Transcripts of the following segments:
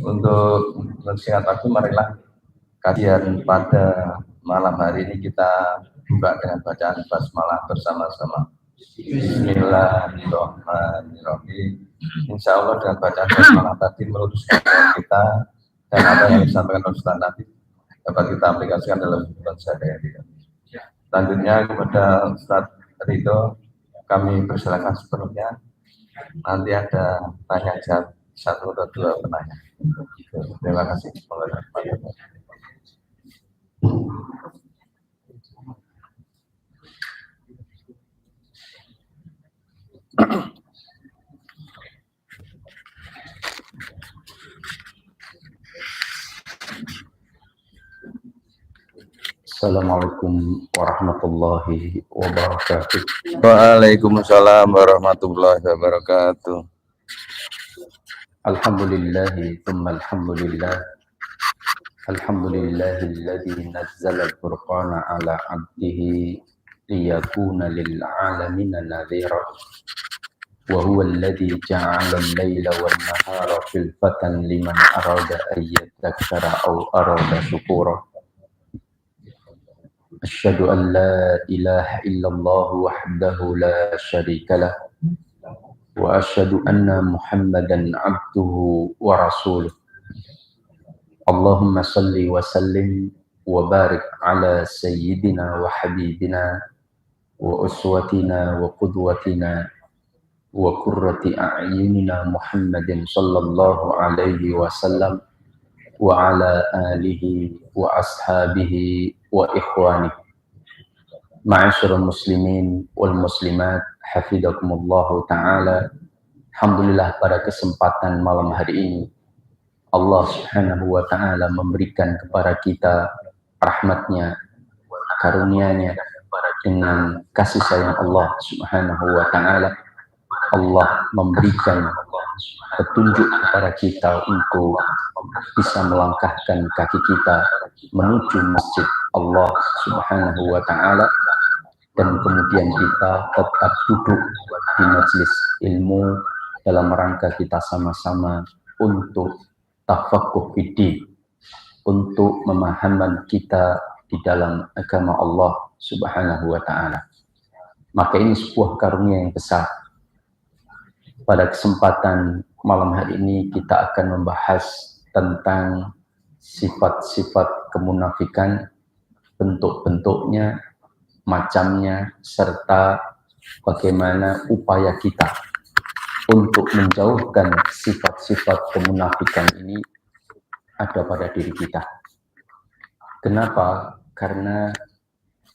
Untuk bersingkat waktu, marilah kajian pada malam hari ini kita buka dengan bacaan basmalah bersama-sama. Bismillahirrahmanirrahim. Insya Allah dengan bacaan basmalah tadi meluruskan kita dan apa yang disampaikan oleh Ustaz Nabi dapat kita aplikasikan dalam kehidupan sehari-hari. Selanjutnya kepada Ustaz Ridho kami persilakan sepenuhnya. Nanti ada tanya jawab 1 atau 2 penanya. Terima kasih. Assalamualaikum warahmatullahi wabarakatuh. Waalaikumsalam warahmatullahi wabarakatuh. Alhamdulillahi thumma alhamdulillah. Alhamdulillahilladzi nazzala al-furqana ala 'abdihi liyakuna lil 'alamina nadhira. Wa huwa alladzi ja'ala al-laila wan nahara khilfatan liman arada an yadhakkara aw arada syukura. Asyhadu an la ilaha illallah wahdahu la syarika lah wa asyhadu anna Muhammadan abduhu wa rasuluh. Allahumma salli wa sallim wa barik ala sayyidina wa habibina wa uswatina wa qudwatina wa qurrati a'yunina Muhammadin sallallahu alaihi wasallam wa ala alihi wa ashabihi wa ikhwani. Ma'asyiral muslimin wal muslimat, hafizakumullahu ta'ala. Alhamdulillah, pada kesempatan malam hari ini Allah subhanahu wa ta'ala memberikan kepada kita rahmatnya, karunia-Nya dengan kasih sayang Allah subhanahu wa ta'ala. Allah memberikan petunjuk kepada kita untuk bisa melangkahkan kaki kita menuju masjid Allah subhanahu wa ta'ala, dan kemudian kita tetap duduk di majelis ilmu dalam rangka kita sama-sama untuk tafaqquh fiddin, untuk pemahaman kita di dalam agama Allah subhanahu wa ta'ala. Maka ini sebuah karunia yang besar. Pada kesempatan malam hari ini kita akan membahas tentang sifat-sifat kemunafikan, bentuk-bentuknya, macamnya, serta bagaimana upaya kita untuk menjauhkan sifat-sifat kemunafikan ini ada pada diri kita. Kenapa? Karena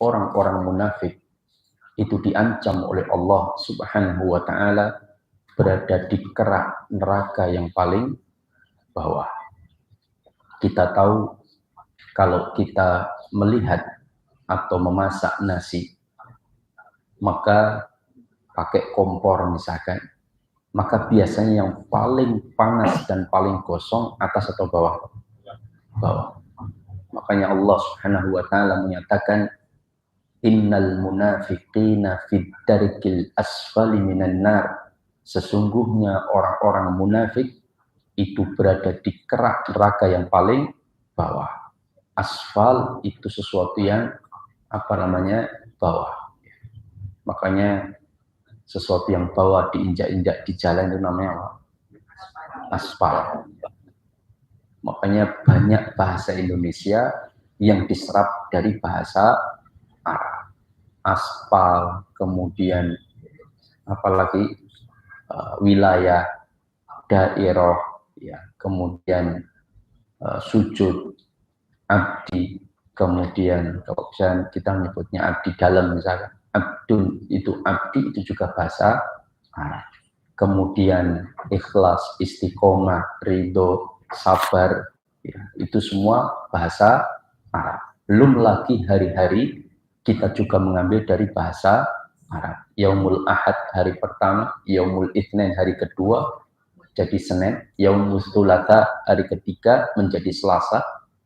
orang-orang munafik itu diancam oleh Allah subhanahu wa ta'ala berada di kerak neraka yang paling bawah. Kita tahu kalau kita melihat atau memasak nasi, maka pakai kompor misalkan, maka biasanya yang paling panas dan paling gosong atas atau bawah? Bawah. Makanya Allah subhanahu wa ta'ala menyatakan, innal munafiqina fid darkil asfali minan nar. Sesungguhnya orang-orang munafik itu berada di kerak neraka yang paling bawah. Asfal itu sesuatu yang bawah. Makanya sesuatu yang bawah diinjak-injak di jalan itu namanya apa? Aspal. Makanya banyak bahasa Indonesia yang diserap dari bahasa Arab. Aspal, kemudian apalagi wilayah, daerah, ya, kemudian sujud, abdi, kemudian kalau kita menyebutnya abdi dalam misalkan, abdun itu abdi itu juga bahasa Arab. Kemudian ikhlas, istiqomah, ridho, sabar, ya, itu semua bahasa Arab. Belum lagi hari-hari kita juga mengambil dari bahasa Arab. Yaumul Ahad hari pertama, Yaumul Itsnain hari kedua jadi Senin, Yaumul Tsulatsa hari ketiga menjadi Selasa,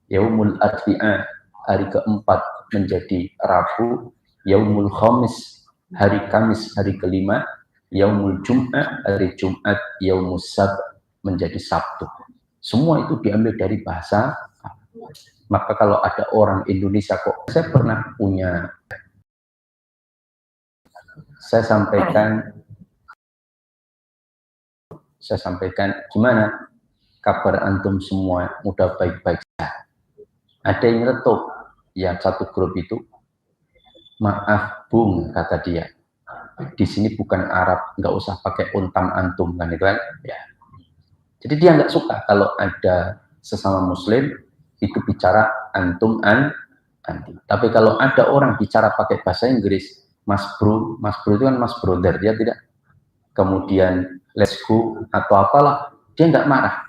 Yaumul Arbi'a hari keempat menjadi Rabu, Yaumul Khamis hari Kamis hari kelima, Yaumul Jum'ah hari Jumat, Yaumus Sabt menjadi Sabtu. Semua itu diambil dari bahasa. Maka kalau ada orang Indonesia kok, saya sampaikan gimana kabar antum semua, mudah baik-baik saja. Ada yang retuk, ya satu grup itu, maaf bung, kata dia, di sini bukan Arab, nggak usah pakai untam antum, kan itu kan, ya. Jadi dia nggak suka kalau ada sesama Muslim itu bicara antum anti. Tapi kalau ada orang bicara pakai bahasa Inggris, mas bro itu kan mas brother, dia tidak. Kemudian let's go atau apalah, dia nggak marah.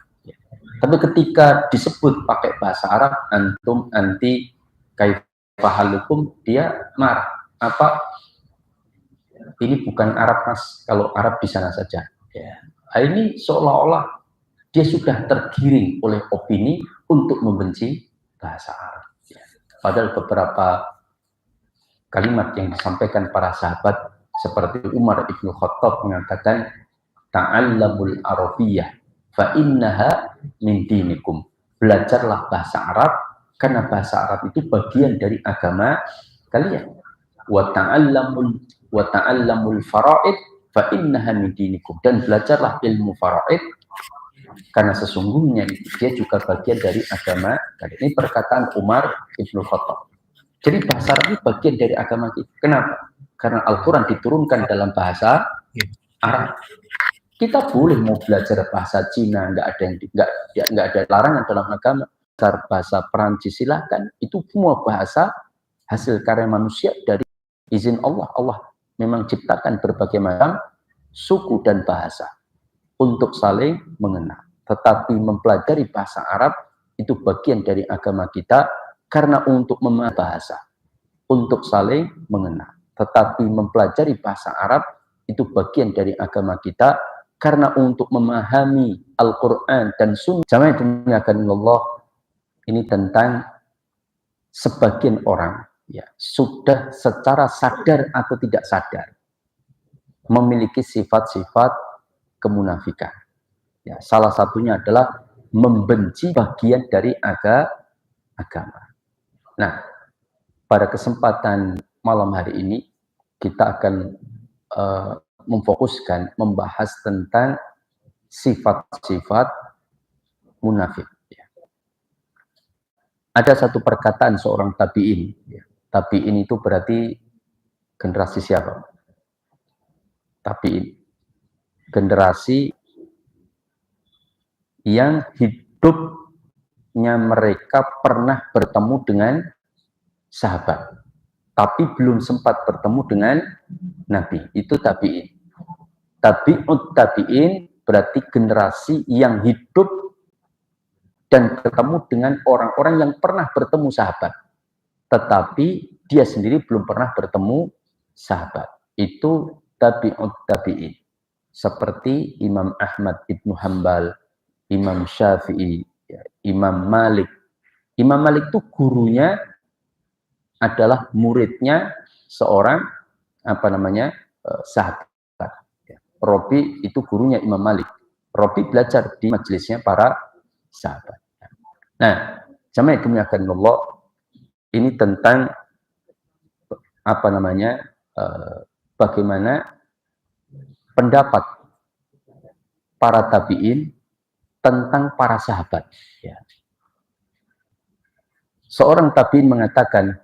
Tapi ketika disebut pakai bahasa Arab, antum anti kaifahalukum, dia marah. Apa? Ini bukan Arab mas, kalau Arab di sana saja. Ya. Ini seolah-olah dia sudah tergiring oleh opini untuk membenci bahasa Arab. Padahal beberapa kalimat yang disampaikan para sahabat seperti Umar ibn Khattab mengatakan ta'allamul arabiyyah fa innaha min dinikum. Belajarlah bahasa Arab karena bahasa Arab itu bagian dari agama kalian. Wa ta'allamul faraid fa innaha min dinikum. Dan belajarlah ilmu faraid karena sesungguhnya dia juga bagian dari agama kalian. Ini perkataan Umar ibn Khattab. Jadi bahasa Arab ini bagian dari agama kita. Kenapa? Karena Al-Quran diturunkan dalam bahasa Arab. Kita boleh mau belajar bahasa Cina, nggak ada larangan dalam agama. Bahasa Perancis silakan. Itu semua bahasa hasil karya manusia dari izin Allah. Allah memang ciptakan berbagai macam suku dan bahasa untuk saling mengenal. Tetapi mempelajari bahasa Arab itu bagian dari agama kita karena untuk memahami bahasa, untuk saling mengenal. Tetapi mempelajari bahasa Arab itu bagian dari agama kita karena untuk memahami Al-Quran dan Sunnah. Jamaah dimuliakan Allah, ini tentang sebagian orang ya sudah secara sadar atau tidak sadar memiliki sifat-sifat kemunafikan. Ya, salah satunya adalah membenci bagian dari agama. Nah, pada kesempatan malam hari ini kita akan memfokuskan membahas tentang sifat-sifat munafik. Ya. Ada satu perkataan seorang tabi'in. Ya. Tabi'in itu berarti generasi siapa? Tabi'in. Generasi yang hidupnya mereka pernah bertemu dengan sahabat, tapi belum sempat bertemu dengan Nabi. Itu tabi'in. Tabi'in berarti generasi yang hidup dan ketemu dengan orang-orang yang pernah bertemu sahabat, tetapi dia sendiri belum pernah bertemu sahabat. Itu tabi'in. Seperti Imam Ahmad ibnu Hanbal, Imam Syafi'i, Imam Malik. Imam Malik itu gurunya adalah muridnya seorang sahabat. Robi itu gurunya Imam Malik. Robi belajar di majelisnya para sahabat. Nah, jamaah dimuliakan Allah, ini tentang bagaimana pendapat para tabi'in tentang para sahabat. Ya. Seorang tabi'in mengatakan,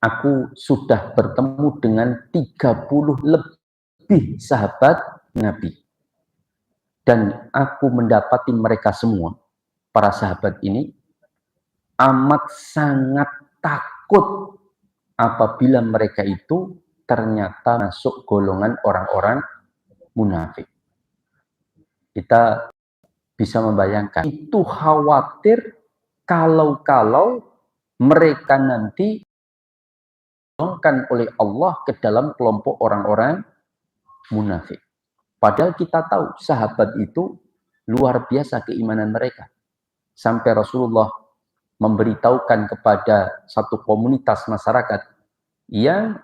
aku sudah bertemu dengan 30 lebih sahabat Nabi. Dan aku mendapati mereka semua, para sahabat ini, amat sangat takut apabila mereka itu ternyata masuk golongan orang-orang munafik. Kita bisa membayangkan, itu khawatir kalau mereka nanti digolongkan oleh Allah ke dalam kelompok orang-orang munafik. Padahal kita tahu sahabat itu luar biasa keimanan mereka. Sampai Rasulullah memberitahukan kepada satu komunitas masyarakat yang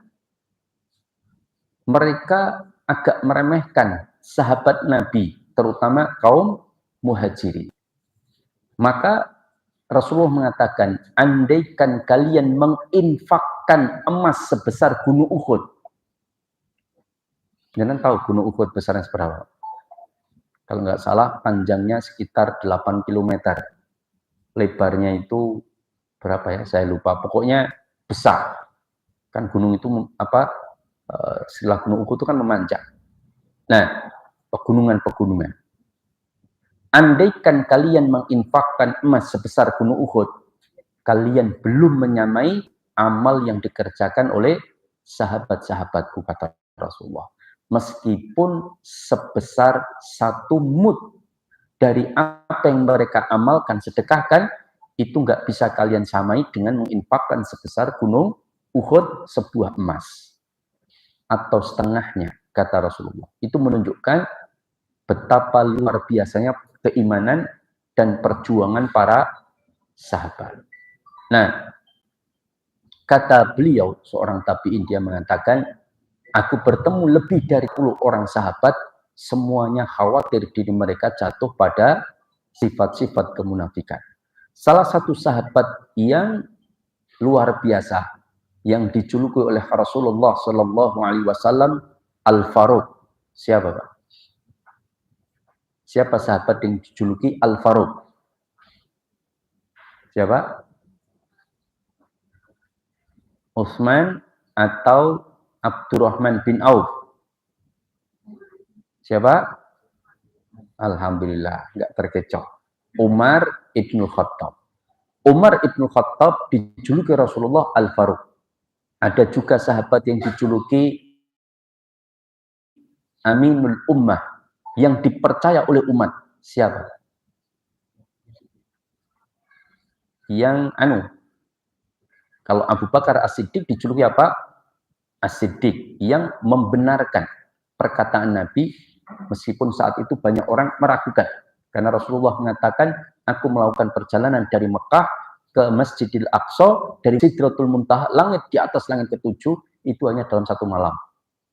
mereka agak meremehkan sahabat Nabi, terutama kaum muhajirin. Maka Rasulullah mengatakan, andaikan kalian menginfakkan emas sebesar gunung Uhud. Jangan tahu gunung Uhud besarnya seberapa. Kalau nggak salah panjangnya sekitar 8 km. Lebarnya itu berapa ya? Saya lupa. Pokoknya besar. Kan gunung itu setelah gunung Uhud itu kan memanjang. Nah, pegunungan-pegunungan. Andaikan kalian menginfakkan emas sebesar gunung Uhud, kalian belum menyamai amal yang dikerjakan oleh sahabat-sahabatku, kata Rasulullah. Meskipun sebesar 1 mud dari apa yang mereka amalkan, sedekahkan, itu nggak bisa kalian samai dengan menginfakkan sebesar gunung Uhud sebuah emas. Atau setengahnya, kata Rasulullah. Itu menunjukkan betapa luar biasanya keimanan dan perjuangan para sahabat. Nah, kata beliau, seorang tabi'in, dia mengatakan, aku bertemu lebih dari 10 orang sahabat, semuanya khawatir diri mereka jatuh pada sifat-sifat kemunafikan. Salah satu sahabat yang luar biasa, yang dijuluki oleh Rasulullah Shallallahu Alaihi Wasallam Al-Faruq. Siapa, Pak? Siapa sahabat yang dijuluki Al-Faruq? Siapa? Utsman atau Abdurrahman bin Auf? Siapa? Alhamdulillah, nggak terkecoh. Umar ibnu Khattab. Umar ibnu Khattab dijuluki Rasulullah Al-Faruq. Ada juga sahabat yang dijuluki Aminul Ummah, yang dipercaya oleh umat. Siapa? Yang kalau Abu Bakar As-Siddiq dijuluki apa? As-Siddiq, yang membenarkan perkataan Nabi meskipun saat itu banyak orang meragukan. Karena Rasulullah mengatakan, aku melakukan perjalanan dari Mekah ke Masjidil Aqsa, dari Sidratul Muntaha, langit di atas langit ke-7, itu hanya dalam 1 malam.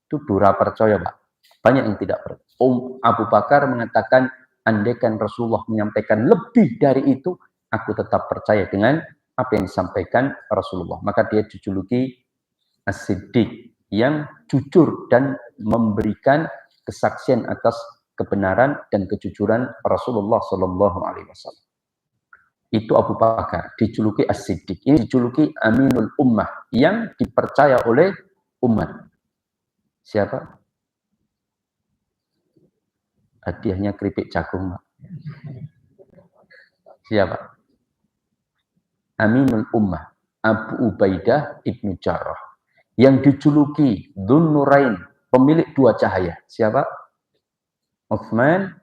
Itu dura percaya, Pak. Banyak yang tidak percaya. Abu Bakar mengatakan, andaikan Rasulullah menyampaikan lebih dari itu, aku tetap percaya dengan apa yang disampaikan Rasulullah. Maka dia dijuluki As-Siddiq, yang jujur dan memberikan kesaksian atas kebenaran dan kejujuran Rasulullah Shallallahu Alaihi Wasallam. Itu Abu Bakar, dijuluki As-Siddiq. Ini dijuluki Aminul Ummah, yang dipercaya oleh umat. Siapa? Hadiahnya keripik jagung, Pak. Siapa? Aminul Ummah, Abu Ubaidah ibnu Jarrah, yang dijuluki Dzun Nurain, pemilik 2 cahaya. Siapa? Utsman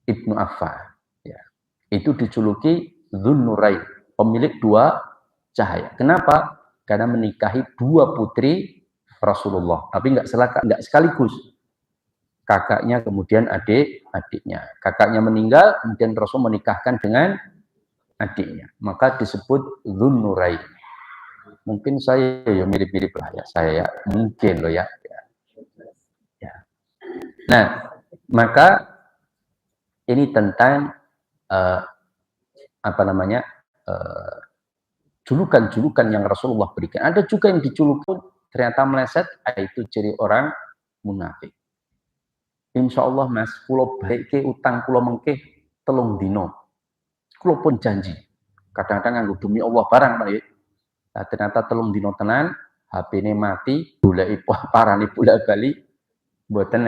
ibnu Affan. Ya. Itu dijuluki Dzun Nurain, pemilik 2 cahaya. Kenapa? Karena menikahi 2 putri Rasulullah, tapi nggak sekaligus. Kakaknya kemudian adiknya. Kakaknya meninggal, kemudian Rasul menikahkan dengan adiknya. Maka disebut Dzun Nurain. Mungkin saya ya mirip-mirip lah ya, saya mungkin loh ya. Nah, maka ini tentang julukan-julukan yang Rasulullah berikan. Ada juga yang dijulukan ternyata meleset, yaitu ciri orang munafik. Insya Allah mas, kulo balik ke utang kulo mengke 3 dino. Kulo pun janji. Kadang-kadang nganggo demi Allah barang, Pak. Nah, ternyata 3 dino tenan, HP ini mati, bulai parani bulak balik, mboten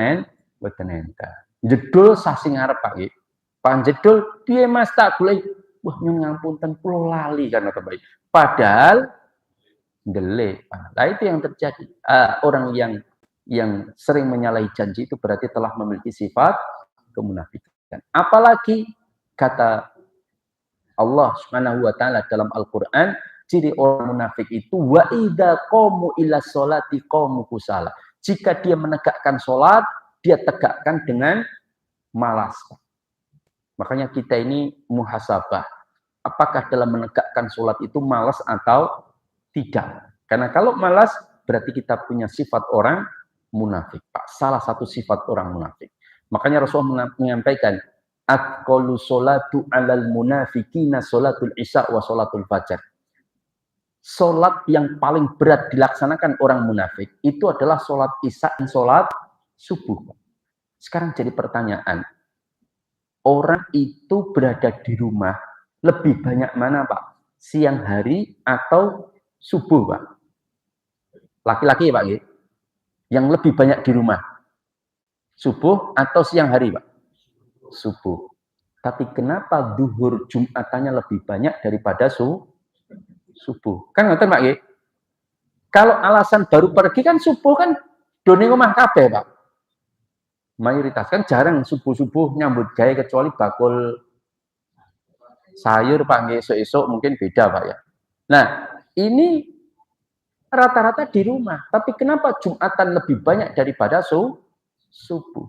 enten. Jedul sasi ngarep, Pak. Pak jedul, piye Mas tak boleh. Wah, ngapunten kulo lali kan kata baik. Padahal ndelik. Nah, itu yang terjadi. Orang yang sering menyalahi janji itu berarti telah memiliki sifat kemunafikan. Apalagi kata Allah Subhanahu wa taala dalam Al-Qur'an, ciri orang munafik itu wa idza qamu ila sholati qamu kusala. Jika dia menegakkan sholat, dia tegakkan dengan malas. Makanya kita ini muhasabah. Apakah dalam menegakkan sholat itu malas atau tidak? Karena kalau malas berarti kita punya sifat orang munafik, Pak. Salah satu sifat orang munafik. Makanya Rasulullah menyampaikan, atqalu sholatu 'alal munafiqina sholatul isya wa sholatul fajar. Sholat yang paling berat dilaksanakan orang munafik itu adalah sholat isya dan sholat subuh. Sekarang jadi pertanyaan, orang itu berada di rumah lebih banyak mana Pak? Siang hari atau subuh Pak? Laki-laki ya Pak? Yang lebih banyak di rumah? Subuh atau siang hari Pak? Subuh. Tapi kenapa duhur Jumatannya lebih banyak daripada subuh? Kan ngerti Pak? Kalau alasan baru pergi kan subuh kan doni omah kabeh Pak. Mayoritas kan jarang subuh-subuh nyambut gawe kecuali bakul sayur Pak, esok-esok mungkin beda Pak ya. Nah, ini rata-rata di rumah, tapi kenapa Jumatan lebih banyak daripada subuh?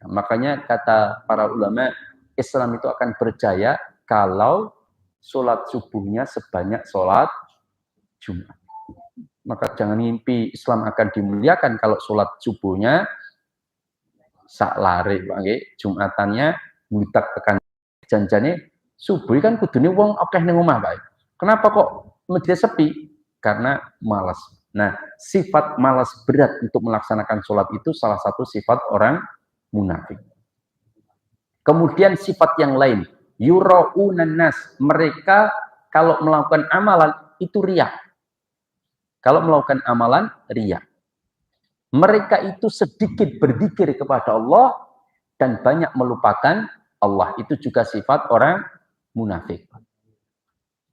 Nah, makanya kata para ulama, Islam itu akan berjaya kalau sholat subuhnya sebanyak sholat Jumat. Maka jangan mimpi Islam akan dimuliakan kalau sholat subuhnya sak lari Pak, Jumatannya mutak tekan janjane subuh kan kudune wong akeh ning omah Pak. Kenapa kok masjid sepi? Karena malas. Nah, sifat malas berat untuk melaksanakan sholat itu salah satu sifat orang munafik. Kemudian sifat yang lain, yuraunan nas, mereka kalau melakukan amalan itu riya. Kalau melakukan amalan riya. Mereka itu sedikit berzikir kepada Allah dan banyak melupakan Allah. Itu juga sifat orang munafik.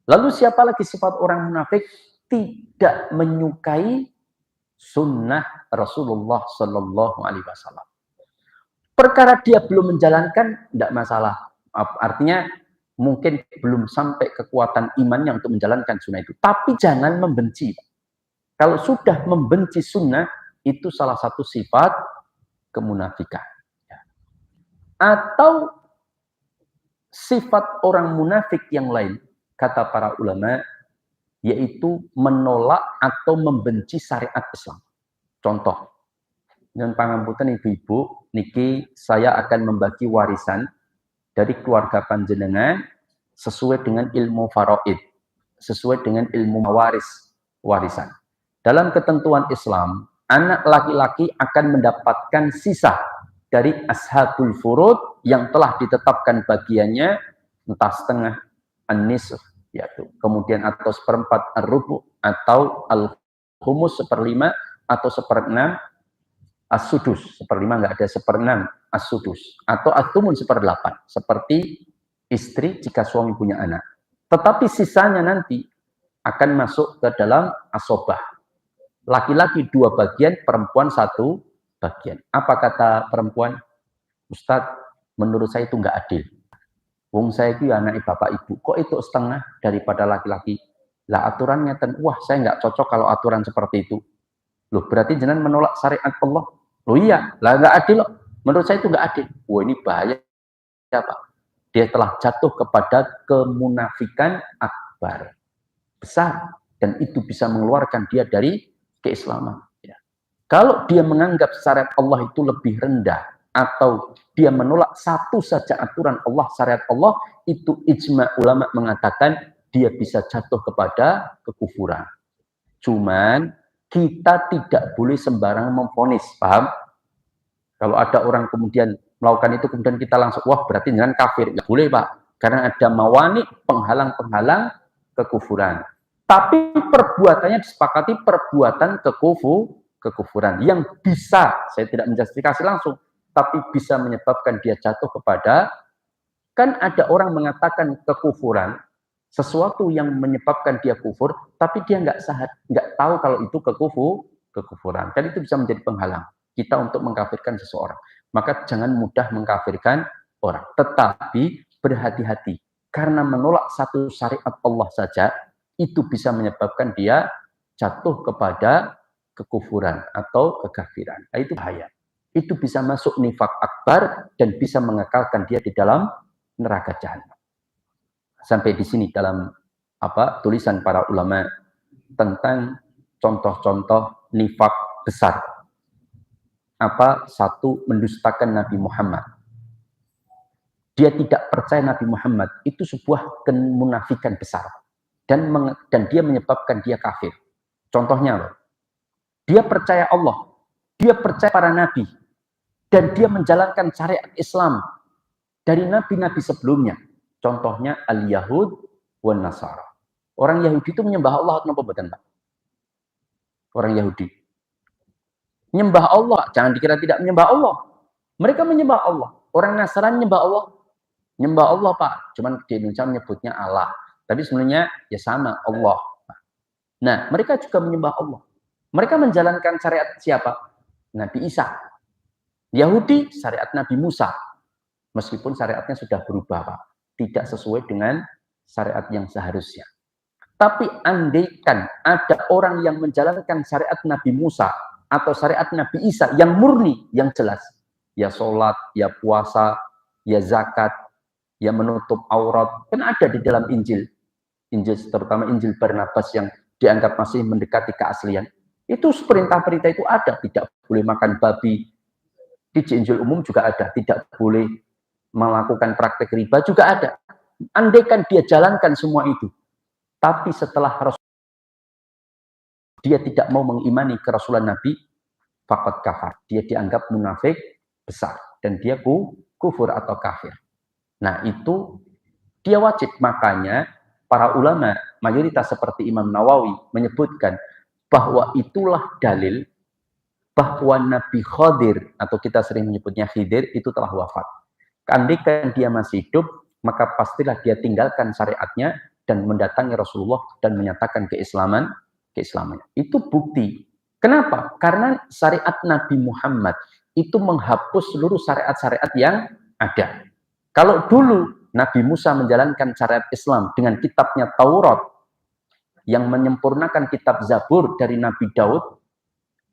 Lalu siapa lagi sifat orang munafik? Tidak menyukai sunnah Rasulullah Sallallahu Alaihi Wasallam. Perkara dia belum menjalankan, tidak masalah. Artinya mungkin belum sampai kekuatan imannya untuk menjalankan sunnah itu. Tapi jangan membenci. Kalau sudah membenci sunnah, itu salah satu sifat kemunafikan. Atau sifat orang munafik yang lain, kata para ulama, yaitu menolak atau membenci syariat Islam. Contoh, dengan pangamputan ibu-ibu, niki saya akan membagi warisan dari keluarga panjenengan sesuai dengan ilmu faraid, sesuai dengan ilmu warisan. Dalam ketentuan Islam, anak laki-laki akan mendapatkan sisa dari ashabul furud yang telah ditetapkan bagiannya, entah setengah an-nisf, yaitu kemudian atau seperempat ar-rubu atau al-khumus seperlima atau seperenam as-sudus, seperlima nggak ada seperenam as-sudus atau at-tumun seperdelapan seperti istri jika suami punya anak. Tetapi sisanya nanti akan masuk ke dalam asobah. Laki-laki 2 bagian, perempuan 1 bagian. Apa kata perempuan? Ustadz, menurut saya itu nggak adil. Wong saya itu anak bapak ibu, kok itu setengah daripada laki-laki? Lah aturannya, wah saya nggak cocok kalau aturan seperti itu. Loh berarti jangan menolak syariat Allah. Loh iya, lah nggak adil loh. Menurut saya itu nggak adil. Wah ini bahaya Pak. Dia telah jatuh kepada kemunafikan akbar. Besar. Dan itu bisa mengeluarkan dia dari keislaman. Ya. Kalau dia menganggap syariat Allah itu lebih rendah, atau dia menolak satu saja aturan Allah, syariat Allah, itu ijma ulama mengatakan dia bisa jatuh kepada kekufuran. Cuman kita tidak boleh sembarangan memvonis, paham? Kalau ada orang kemudian melakukan itu, kemudian kita langsung, wah berarti jangan kafir. Nggak boleh Pak, karena ada mawani, penghalang-penghalang kekufuran. Tapi perbuatannya disepakati perbuatan kekufuran yang bisa, saya tidak menjustifikasi langsung, tapi bisa menyebabkan dia jatuh kepada, kan ada orang mengatakan kekufuran, sesuatu yang menyebabkan dia kufur, tapi dia nggak tahu kalau itu kekufuran. Kan itu bisa menjadi penghalang kita untuk mengkafirkan seseorang. Maka jangan mudah mengkafirkan orang. Tetapi berhati-hati. Karena menolak satu syariat Allah saja, itu bisa menyebabkan dia jatuh kepada kekufuran atau kekafiran. Nah, itu bahaya. Itu bisa masuk nifak akbar dan bisa mengekalkan dia di dalam neraka jahanam. Sampai di sini dalam tulisan para ulama tentang contoh-contoh nifak besar. Satu, mendustakan Nabi Muhammad. dia tidak percaya Nabi Muhammad, itu sebuah kemunafikan besar. Dan dia menyebabkan dia kafir. Contohnya loh, dia percaya Allah, dia percaya para nabi, dan dia menjalankan syariat Islam dari nabi-nabi sebelumnya. Contohnya al-Yahud wan Nasara. Orang Yahudi itu menyembah Allah atau bukan, Pak? Orang Yahudi menyembah Allah, jangan dikira tidak menyembah Allah. Mereka menyembah Allah. Orang Nasrani menyembah Allah. Menyembah Allah, Pak. Cuman di Indonesia menyebutnya Allah. Tapi sebenarnya ya sama, Allah. Nah, mereka juga menyembah Allah. Mereka menjalankan syariat siapa? Nabi Isa. Yahudi, syariat Nabi Musa. Meskipun syariatnya sudah berubah, Pak. Tidak sesuai dengan syariat yang seharusnya. Tapi andaikan ada orang yang menjalankan syariat Nabi Musa atau syariat Nabi Isa yang murni, yang jelas. Ya sholat, ya puasa, ya zakat, ya menutup aurat. Kan ada di dalam Injil. Injil, terutama Injil Barnabas yang dianggap masih mendekati keaslian. Itu perintah-perintah itu ada. Tidak boleh makan babi. Di Injil umum juga ada. Tidak boleh melakukan praktek riba juga ada. Andaikan dia jalankan semua itu. Tapi setelah dia tidak mau mengimani kerasulan Nabi, faqad kafar. Dia dianggap munafik besar. Dan dia kufur atau kafir. Nah itu dia wajib. Makanya para ulama, mayoritas seperti Imam Nawawi menyebutkan bahwa itulah dalil bahwa Nabi Khadir, atau kita sering menyebutnya Khidir, itu telah wafat. Andaikan dia masih hidup, maka pastilah dia tinggalkan syariatnya dan mendatangi Rasulullah dan menyatakan keislamannya. Itu bukti. Kenapa? Karena syariat Nabi Muhammad itu menghapus seluruh syariat-syariat yang ada. Kalau dulu Nabi Musa menjalankan syariat Islam dengan kitabnya Taurat yang menyempurnakan kitab Zabur dari Nabi Daud,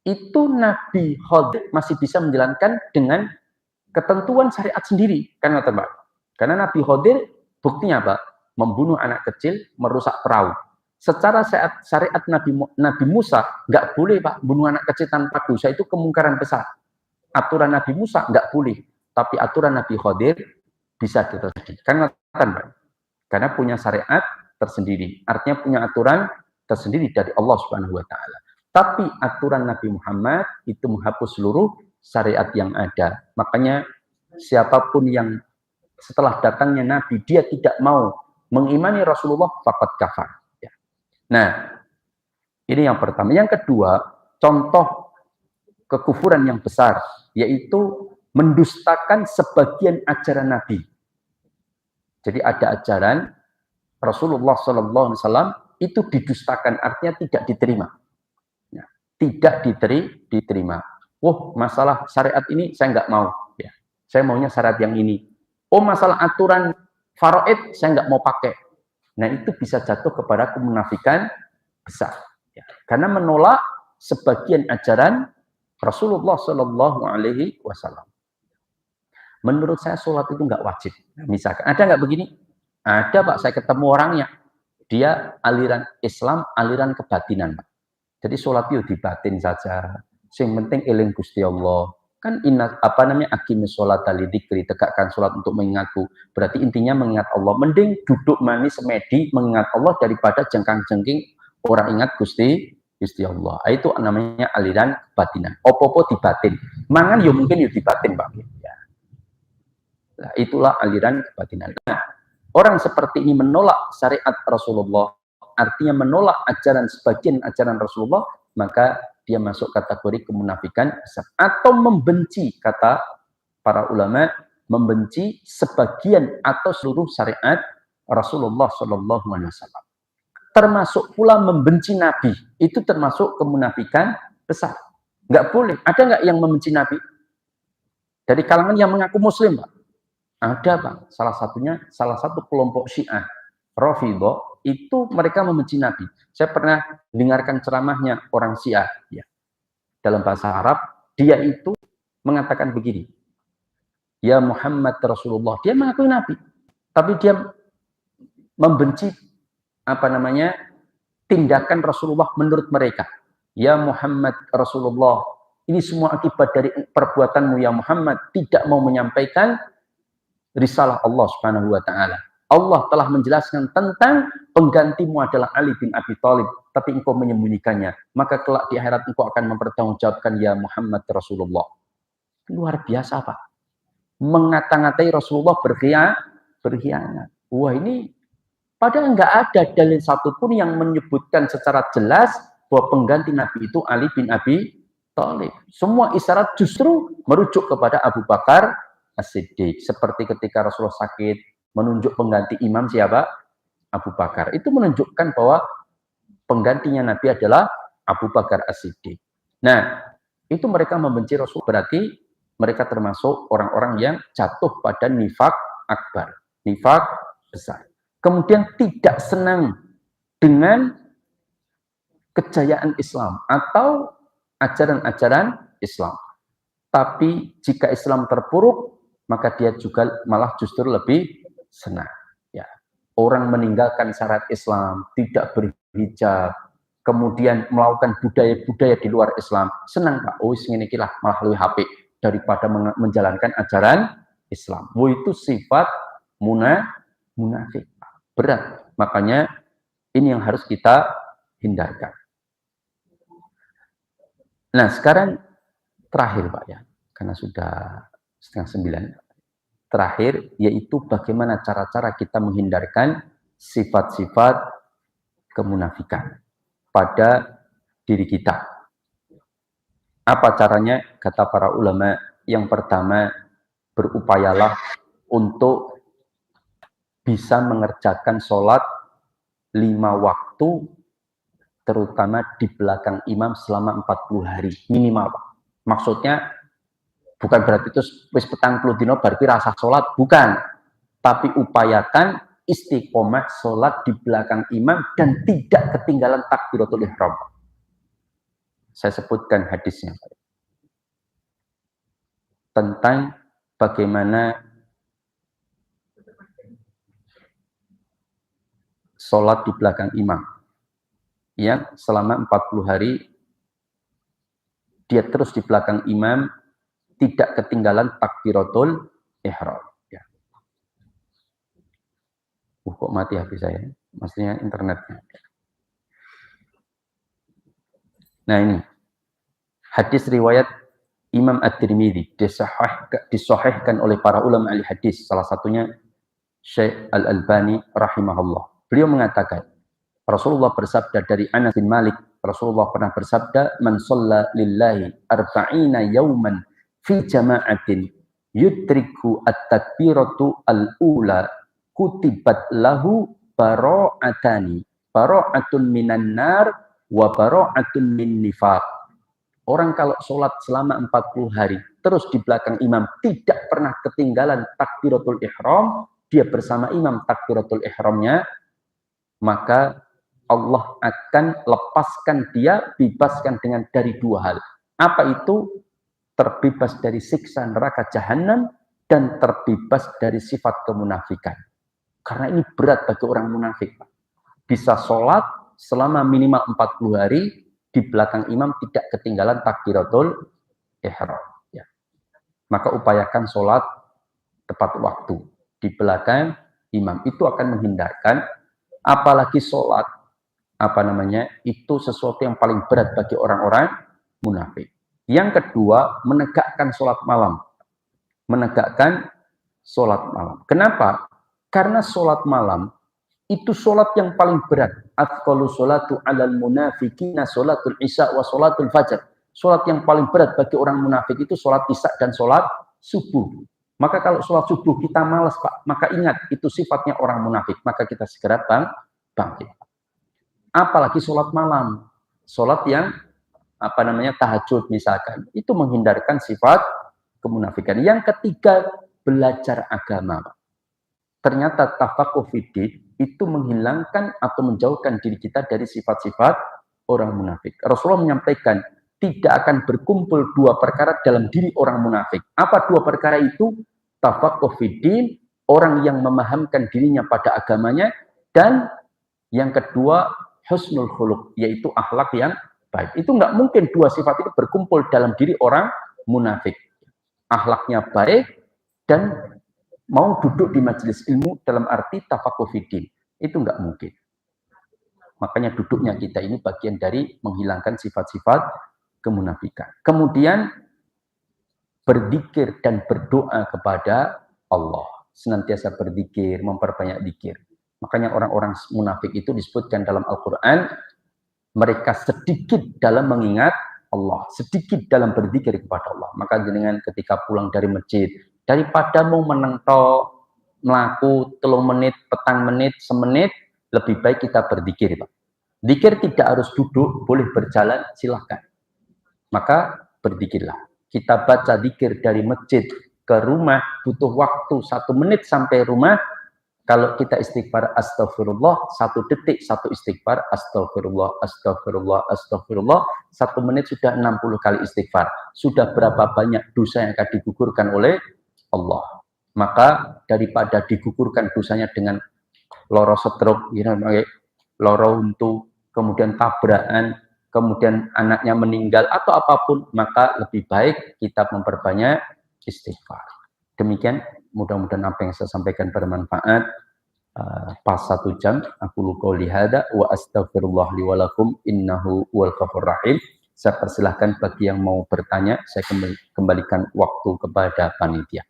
itu Nabi Khadir masih bisa menjalankan dengan ketentuan syariat sendiri. Karena Nabi Khadir buktinya apa? Membunuh anak kecil, merusak perahu. Secara syariat Nabi Musa, nggak boleh, Pak, bunuh anak kecil tanpa dosa, itu kemungkaran besar. Aturan Nabi Musa nggak boleh, tapi aturan Nabi Khadir bisa terjadi. Karena punya syariat tersendiri, artinya punya aturan tersendiri dari Allah Subhanahu wa taala. Tapi aturan Nabi Muhammad itu menghapus seluruh syariat yang ada. Makanya siapapun yang setelah datangnya Nabi dia tidak mau mengimani Rasulullah, faqad kafar. Ya. Nah, ini yang pertama. Yang kedua, contoh kekufuran yang besar, yaitu mendustakan sebagian ajaran Nabi. Jadi ada ajaran Rasulullah SAW itu didustakan, artinya tidak diterima. Ya, tidak diterima. Oh, masalah syariat ini saya nggak mau. Ya, saya maunya syariat yang ini. Oh, masalah aturan faraid saya nggak mau pakai. Nah, itu bisa jatuh kepada kemunafikan besar. Ya, karena menolak sebagian ajaran Rasulullah SAW. Menurut saya sholat itu nggak wajib. Misalkan, ada nggak begini? Ada, Pak, saya ketemu orangnya. Dia aliran Islam, aliran kebatinan, Pak. Jadi sholat itu dibatin saja. Yang penting eling Gusti Allah. Kan aqimis sholat lidikri, tegakkan sholat untuk mengingatku. Berarti intinya mengingat Allah. Mending duduk manis semedi mengingat Allah daripada jengkang-jengking orang ingat Gusti Allah. Itu namanya aliran kebatinan. Opo-opo dibatin. Mangan ya mungkin ya dibatin, Pak. Ya. Nah, itulah aliran kebatinan. Nah, orang seperti ini menolak syariat Rasulullah, artinya menolak sebagian ajaran Rasulullah, maka dia masuk kategori kemunafikan atau membenci, kata para ulama, membenci sebagian atau seluruh syariat Rasulullah SAW. Termasuk pula membenci Nabi, itu termasuk kemunafikan besar. Nggak boleh. Ada nggak yang membenci Nabi? Dari kalangan yang mengaku Muslim, Pak? Ada, Pak. Salah satu kelompok Syiah, Rafidhah, itu mereka membenci Nabi. Saya pernah dengarkan ceramahnya orang Syiah, ya. Dalam bahasa Arab, dia itu mengatakan begini. Ya Muhammad Rasulullah. Dia mengakui Nabi. Tapi dia membenci tindakan Rasulullah menurut mereka. Ya Muhammad Rasulullah. Ini semua akibat dari perbuatanmu ya Muhammad. Tidak mau menyampaikan risalah Allah Subhanahu wa taala. Allah telah menjelaskan tentang penggantimu adalah Ali bin Abi Thalib, tapi engkau menyembunyikannya. Maka kelak di akhirat engkau akan mempertanggungjawabkan ya Muhammad Rasulullah. Luar biasa, Pak. Mengata-ngatai Rasulullah berkhianat. Wah, ini padahal nggak ada dalil satupun yang menyebutkan secara jelas bahwa pengganti Nabi itu Ali bin Abi Thalib. Semua isyarat justru merujuk kepada Abu Bakar As-Siddiq. Seperti ketika Rasulullah sakit, menunjuk pengganti imam siapa? Abu Bakar. Itu menunjukkan bahwa penggantinya Nabi adalah Abu Bakar As-Siddiq. Nah, itu mereka membenci Rasul, berarti mereka termasuk orang-orang yang jatuh pada nifak akbar, nifak besar. Kemudian tidak senang dengan kejayaan Islam atau ajaran-ajaran Islam. Tapi jika Islam terpuruk, maka dia juga malah justru lebih senang. Ya. Orang meninggalkan syariat Islam, tidak berhijab, kemudian melakukan budaya-budaya di luar Islam, senang Pak. Oh, ini lah malah lebih HP daripada menjalankan ajaran Islam. Oh, itu sifat munafik. Berat. Makanya ini yang harus kita hindarkan. Nah, sekarang terakhir Pak ya, karena sudah 8:30. Terakhir, yaitu bagaimana cara-cara kita menghindarkan sifat-sifat kemunafikan pada diri kita. Apa caranya? Kata para ulama, yang pertama, berupayalah untuk bisa mengerjakan sholat 5 waktu, terutama di belakang imam selama 40 hari, minimal Pak. Maksudnya, bukan berarti itu wis petang puluh dino berarti rasa sholat, bukan. Tapi upayakan istiqomah sholat di belakang imam dan tidak ketinggalan takbiratul ihram. Saya sebutkan hadisnya tentang bagaimana sholat di belakang imam yang selama 40 hari dia terus di belakang imam, tidak ketinggalan takbiratul ihram. Ya. Kok mati HP saya? Maksudnya internetnya. Nah ini, hadis riwayat Imam At-Tirmidzi disahihkan oleh para ulama ahli hadis, salah satunya Syekh Al-Albani rahimahullah. Beliau mengatakan, Rasulullah bersabda dari Anas bin Malik, Rasulullah pernah bersabda, "Man shalla lillahi arba'ina yawman fi jama'atin yudriku at-takbiratu al-ula kutibat lahu bara'atani, bara'atun minan nar wa bara'atun min nifaq." Orang kalau sholat selama 40 hari terus di belakang imam tidak pernah ketinggalan takbiratul ihram, dia bersama imam takbiratul ihramnya, maka Allah akan lepaskan dia, bebaskan dengan dari 2 hal. Apa itu? Terbebas dari siksa neraka jahanam dan terbebas dari sifat kemunafikan. Karena ini berat bagi orang munafik. Bisa sholat selama minimal 40 hari, di belakang imam tidak ketinggalan takbiratul ihram. Ya. Maka upayakan sholat tepat waktu di belakang imam. Itu akan menghindarkan, apalagi sholat itu sesuatu yang paling berat bagi orang-orang munafik. Yang kedua, menegakkan sholat malam. Menegakkan sholat malam. Kenapa? Karena sholat malam itu sholat yang paling berat. Athqalu sholatu alal munafiqina sholatul isya wa sholatul fajar. Sholat yang paling berat bagi orang munafik itu sholat isya dan sholat subuh. Maka kalau sholat subuh kita malas Pak, maka ingat itu sifatnya orang munafik. Maka kita segera bangkit. Apalagi sholat malam, sholat yang tahajud misalkan, itu menghindarkan sifat kemunafikan. Yang ketiga, belajar agama. Ternyata tafaqquh fiddin itu menghilangkan atau menjauhkan diri kita dari sifat-sifat orang munafik. Rasulullah menyampaikan, tidak akan berkumpul 2 perkara dalam diri orang munafik. Apa 2 perkara itu? Tafaqquh fiddin, orang yang memahamkan dirinya pada agamanya, dan yang kedua, husnul khuluq, yaitu akhlak yang baik. Itu nggak mungkin 2 sifat itu berkumpul dalam diri orang munafik. Akhlaknya baik dan mau duduk di majelis ilmu dalam arti tafaqquh fiddin. Itu nggak mungkin. Makanya duduknya kita ini bagian dari menghilangkan sifat-sifat kemunafikan. Kemudian berzikir dan berdoa kepada Allah. Senantiasa berzikir, memperbanyak zikir. Makanya orang-orang munafik itu disebutkan dalam Al-Quran, mereka sedikit dalam mengingat Allah, sedikit dalam berzikir kepada Allah. Maka dengan ketika pulang dari masjid, daripada mau menentok, melaku, 3 menit, petang menit, semenit, lebih baik kita berzikir, Pak. Zikir tidak harus duduk, boleh berjalan, silahkan. Maka berzikirlah. Kita baca zikir dari masjid ke rumah, butuh waktu 1 menit sampai rumah. Kalau kita istighfar astagfirullah, 1 detik 1 istighfar, astagfirullah, astagfirullah, astagfirullah, 1 menit sudah 60 kali istighfar. Sudah berapa banyak dosa yang akan digugurkan oleh Allah. Maka daripada digugurkan dosanya dengan loro stroke, loro untu, kemudian tabrakan, kemudian anaknya meninggal atau apapun, maka lebih baik kita memperbanyak istighfar. Demikian, mudah-mudahan apa yang saya sampaikan bermanfaat. Pas 1 jam, aku qouli hada wa astaghfirullah li wa lakum innahu huwal ghafurur rahim. Saya persilahkan bagi yang mau bertanya, saya kembalikan waktu kepada panitia.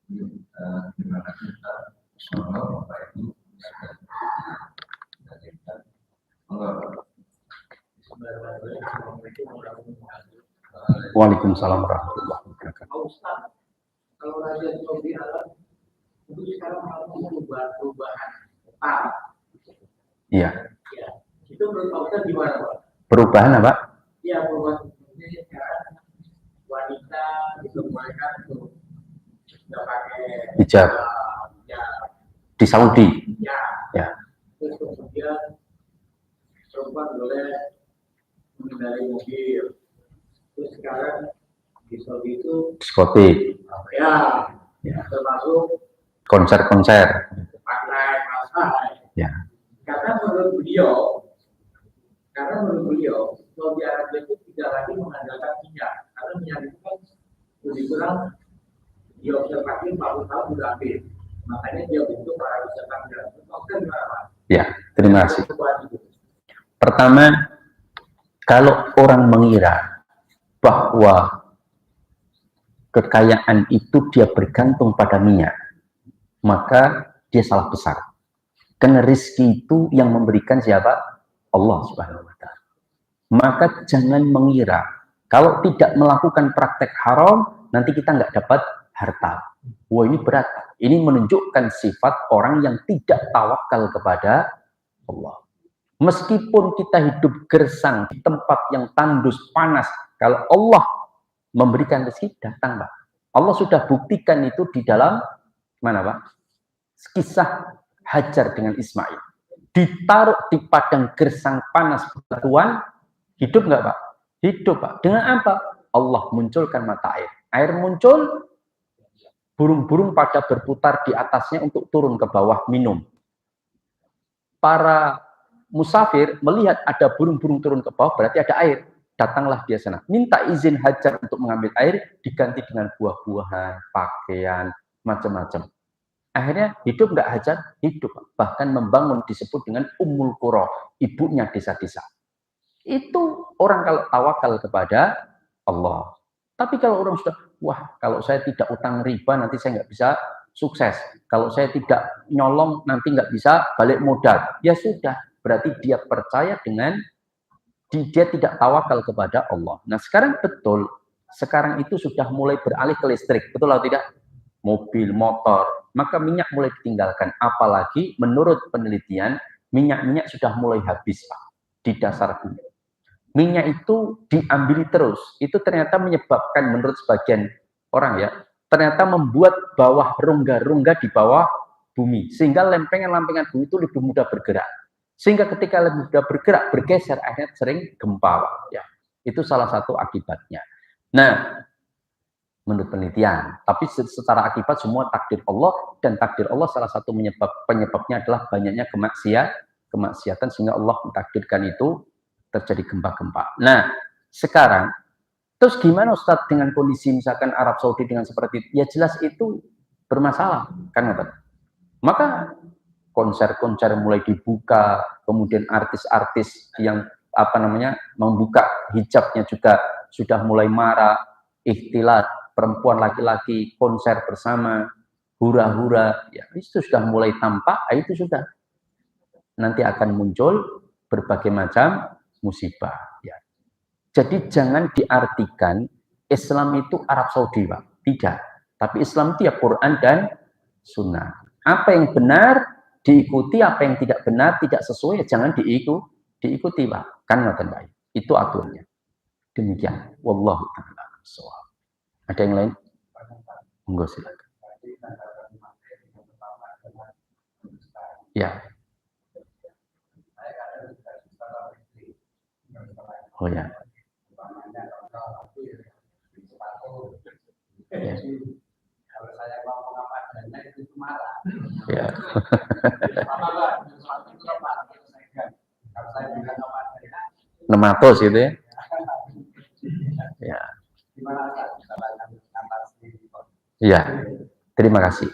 Terima kasih Bapak Ibu. Waalaikumsalam warahmatullahi wabarakatuh. Kalau Raja Saudi Arab itu sekarang mau perubahan total. Iya. Ya. Itu menurut Ustaz gimana, Pak? Perubahan apa? Iya, perubahan ini sekarang wanita diperbolehkan untuk tidak pakai hijab ya. Di Saudi. Ya. Ya. Terus kemudian perempuan boleh mengendarai mobil. Terus sekarang di Saudi itu Diskotik. ya. Termasuk Konser-konser. pakai masai. Ya. Karena menurut beliau, Saudi Arabia itu tidak lagi mengandalkan minyak, karena minyak itu kan lebih kurang diobservasi 40 tahun sudah habis. Makanya dia butuh para wisatawan. Oke, gimana? Ya, terima kasih. Pertama, kalau orang mengira bahwa kekayaan itu dia bergantung pada minyak, maka dia salah besar. Karena rezeki itu yang memberikan siapa? Allah Subhanahu wa Ta'ala. Maka jangan mengira kalau tidak melakukan praktek haram, nanti kita nggak dapat harta. Wah, ini berat. Ini menunjukkan sifat orang yang tidak tawakal kepada Allah. Meskipun kita hidup gersang di tempat yang tandus, panas, kalau Allah memberikan rezeki, datang, Pak. Allah sudah buktikan itu di dalam mana, Pak? Kisah Hajar dengan Ismail. Ditaruh di padang gersang panas batuan, hidup nggak, Pak? Hidup, Pak. Dengan apa? Allah munculkan mata air. Air muncul, burung-burung pada berputar di atasnya untuk turun ke bawah minum. Para musafir melihat ada burung-burung turun ke bawah, berarti ada air. Datanglah dia sana. Minta izin Hajar untuk mengambil air, diganti dengan buah-buahan, pakaian, macam-macam. Akhirnya hidup nggak Hajar? Hidup. Bahkan membangun disebut dengan Ummul Qura, ibunya desa-desa. Itu orang kalau tawakal kepada Allah. Tapi kalau orang sudah, wah, kalau saya tidak utang riba nanti saya nggak bisa sukses. Kalau saya tidak nyolong nanti nggak bisa balik modal. Ya sudah, berarti dia percaya dengan dia tidak tawakal kepada Allah. Nah sekarang betul, sekarang itu sudah mulai beralih ke listrik, betul atau tidak? Mobil, motor, maka minyak mulai ditinggalkan. Apalagi menurut penelitian, minyak-minyak sudah mulai habis, Pak, di dasar bumi. Minyak itu diambil terus, itu ternyata menyebabkan menurut sebagian orang ya, ternyata membuat bawah rongga-rongga di bawah bumi, sehingga lempengan-lempengan bumi itu lebih mudah bergerak. Sehingga ketika lebih mudah bergerak, bergeser, akhirnya sering gempa, ya. Itu salah satu akibatnya. Nah, menurut penelitian, tapi secara akibat semua takdir Allah, dan takdir Allah salah satu penyebabnya adalah banyaknya kemaksiatan sehingga Allah mentakdirkan itu terjadi gempa-gempa. Nah, sekarang terus gimana Ustadz dengan kondisi misalkan Arab Saudi dengan seperti itu? Ya jelas itu bermasalah, kan ngoten. Maka konser-konser mulai dibuka, kemudian artis-artis yang membuka hijabnya juga sudah mulai marak, ikhtilat, perempuan laki-laki konser bersama, hura-hura, ya itu sudah mulai tampak, itu sudah nanti akan muncul berbagai macam musibah. Ya. Jadi jangan diartikan Islam itu Arab Saudi, Pak. Tidak. Tapi Islam itu ya Quran dan Sunnah. Apa yang benar diikuti, apa yang tidak benar, tidak sesuai, ya jangan diikuti, Pak. Kan ngoten, Pak. Itu aturannya. Demikian. Wallahu a'lam bishawab. Ada yang lain? Monggo silakan. Ya. Oh ya. Ya. Kalau saya mau mengapakannya itu marah. Ya. Kalau saya bilang apa adanya, Nematos gitu ya. Ya. gimana bisa nambah sendiri? Iya. Terima kasih.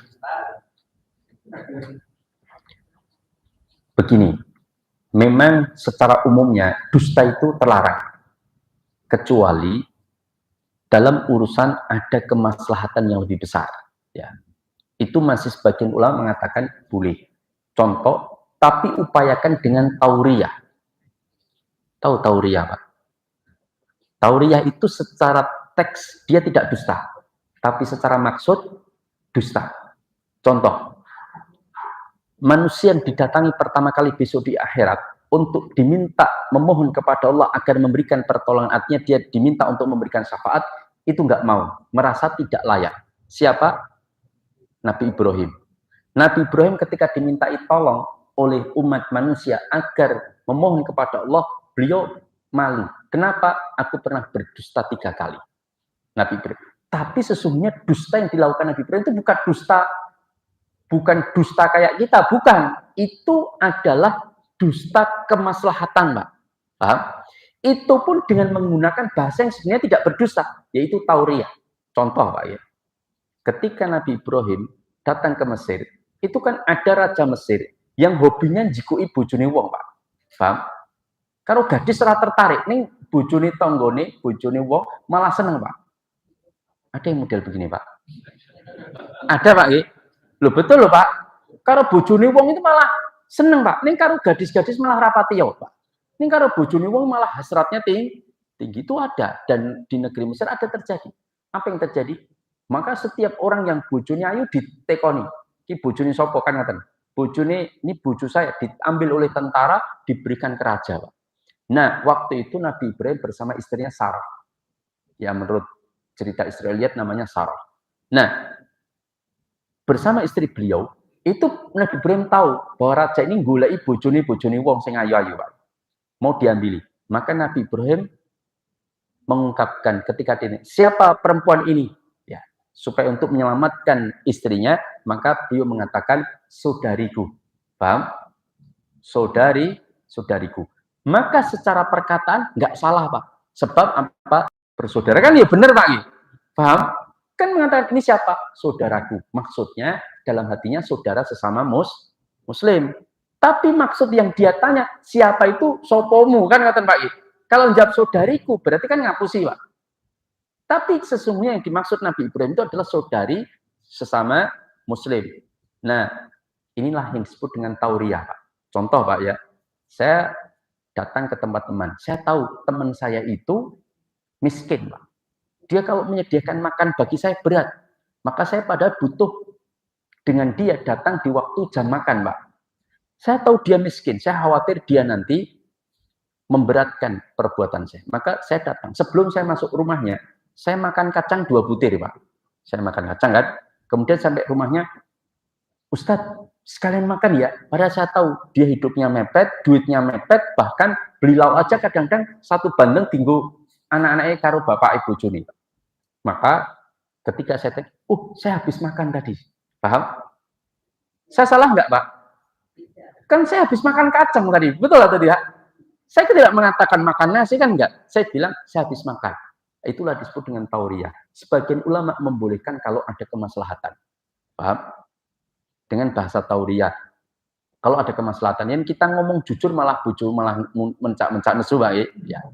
Begini, memang secara umumnya dusta itu terlarang, kecuali dalam urusan ada kemaslahatan yang lebih besar. Ya, itu masih sebagian ulama mengatakan boleh. Contoh, tapi upayakan dengan tauriyah. Tahu tauriyah, Pak? Tauriyah itu secara teks dia tidak dusta, tapi secara maksud dusta. Contoh, manusia yang didatangi pertama kali besok di akhirat untuk diminta memohon kepada Allah agar memberikan pertolongan, artinya dia diminta untuk memberikan syafaat, itu nggak mau, merasa tidak layak. Siapa? Nabi Ibrahim. Nabi Ibrahim ketika dimintai tolong oleh umat manusia agar memohon kepada Allah, beliau malu. Kenapa? Aku pernah berdusta 3 kali. Nabi Ibrahim. Tapi sesungguhnya dusta yang dilakukan Nabi Ibrahim itu bukan dusta kayak kita, bukan. Itu adalah dusta kemaslahatan, Pak. Paham? Itu pun dengan menggunakan bahasa yang sebenarnya tidak berdusta, yaitu tauriyah. Contoh, Pak, ya. Ketika Nabi Ibrahim datang ke Mesir, itu kan ada raja Mesir yang hobinya jikui bojone wong, Pak. Paham? Kalau gadis ora tertarik ning bojone tanggane, bojone wong malah seneng, Pak. Ada yang model begini, Pak? Ada, Pak, ya? Loh betul loh, Pak. Karo bojone wong itu malah seneng, Pak. Ning karo gadis-gadis malah rapati ya, Pak. Ning karo bojone wong malah hasratnya tinggi. Itu ada, dan di negeri Mesir ada terjadi. Apa yang terjadi? Maka setiap orang yang bojone ayu ditekoni. Ki bojone sapa kan ngaten. Bojone ini bojo saya diambil oleh tentara, diberikan ke raja, Pak. Nah, waktu itu Nabi Ibrahim bersama istrinya Sarah. Ya, menurut cerita Israeliat namanya Sarah. Nah, bersama istri beliau, itu Nabi Ibrahim tahu bahwa raja ini goleki bojone wong sing ayu-ayu, Pak. Mau diambili. Maka Nabi Ibrahim mengungkapkan ketika ini, siapa perempuan ini? Ya, supaya untuk menyelamatkan istrinya, maka beliau mengatakan saudariku. Paham? Saudariku. Maka secara perkataan nggak salah, Pak. Sebab apa? Bersaudara kan ya benar, Pak. Paham? Kan mengatakan ini siapa? Saudaraku. Maksudnya dalam hatinya saudara sesama muslim. Tapi maksud yang dia tanya, siapa itu sopomu? Kan kata Pak I. Kalau jawab saudariku, berarti kan ngapusi, Pak. Tapi sesungguhnya yang dimaksud Nabi Ibrahim itu adalah saudari sesama muslim. Nah, inilah yang disebut dengan tauriyah, Pak. Contoh, Pak, ya. Saya datang ke tempat teman. Saya tahu teman saya itu miskin, Pak. Dia kalau menyediakan makan bagi saya berat. Maka saya padahal butuh dengan dia datang di waktu jam makan, Pak. Saya tahu dia miskin. Saya khawatir dia nanti memberatkan perbuatan saya. Maka saya datang. Sebelum saya masuk rumahnya, saya makan kacang 2 butir, Pak. Saya makan kacang, kan. Kemudian sampai rumahnya, Ustadz, sekalian makan ya. Padahal saya tahu dia hidupnya mepet, duitnya mepet, bahkan beli lauk aja kadang-kadang 1 bandeng tinggu anak-anaknya karo bapak ibu Juni. Maka ketika saya tanya, saya habis makan tadi. Paham? Saya salah nggak, Pak? Kan saya habis makan kacang tadi. Betul atau tidak? Saya tidak mengatakan makan nasi, kan enggak. Saya bilang, saya habis makan. Itulah disebut dengan tauriyah. Sebagian ulama membolehkan kalau ada kemaslahatan. Paham? Dengan bahasa tauriyah. Kalau ada kemaslahatan, yang kita ngomong jujur malah bujur, malah mencak nesu, baik. Ya.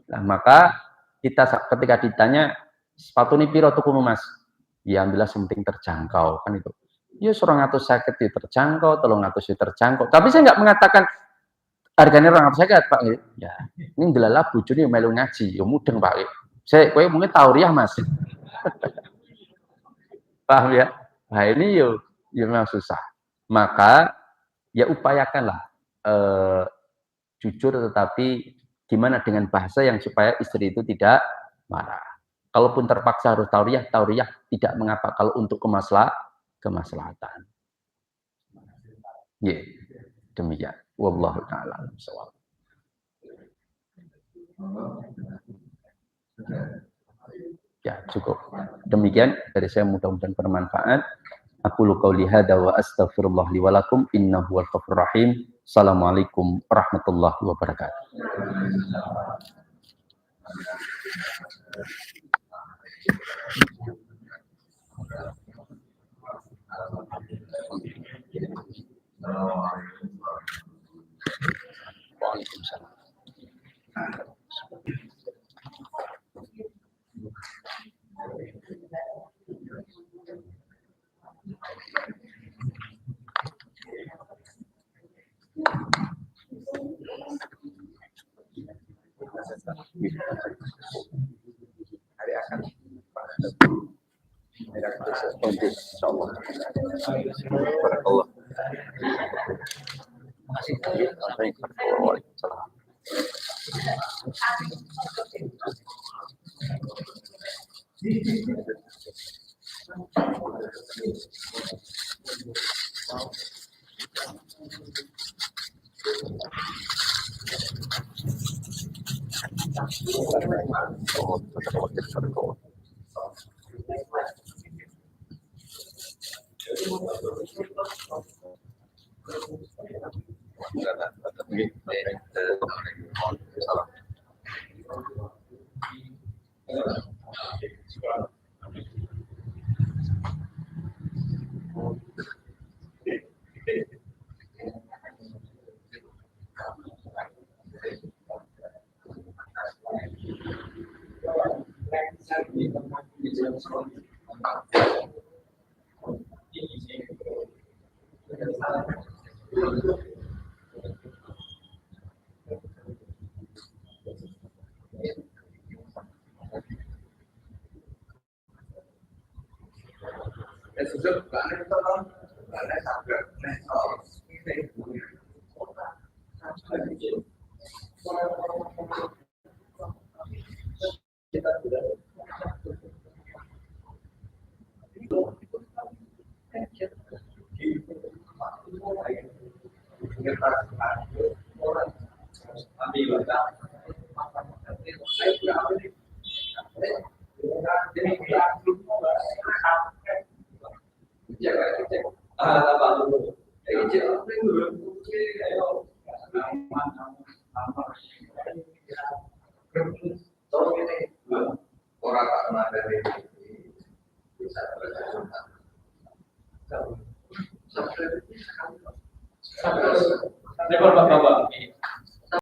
Nah, maka kita ketika ditanya sepatu ini piro tukumu mas? Ya ambillah penting terjangkau kan itu. Ya 250 terjangkau, 300 terjangkau. Tapi saya nggak mengatakan harganya 250 Pak. Ya, ini delala bujurnya melu ngaji, ya mudeng Pak. Saya mungkin tauriah mas. Paham ya? Nah ini ya memang susah. Maka ya upayakanlah jujur, tetapi gimana dengan bahasa yang supaya istri itu tidak marah. Kalaupun terpaksa harus tauriah tidak mengapa kalau untuk kemaslahatan. Ya, demikian. Wallahu taala alam shawab. Ya, cukup. Demikian dari saya, mudah-mudahan bermanfaat. Aku qouli hadza wa astaghfirullah li wa lakum innahu wal ghafurur rahim. Assalamualaikum warahmatullahi wabarakatuh. Waalaikumsalam. Insyaallah. Barakallah. Waalaikumsalam. Bapak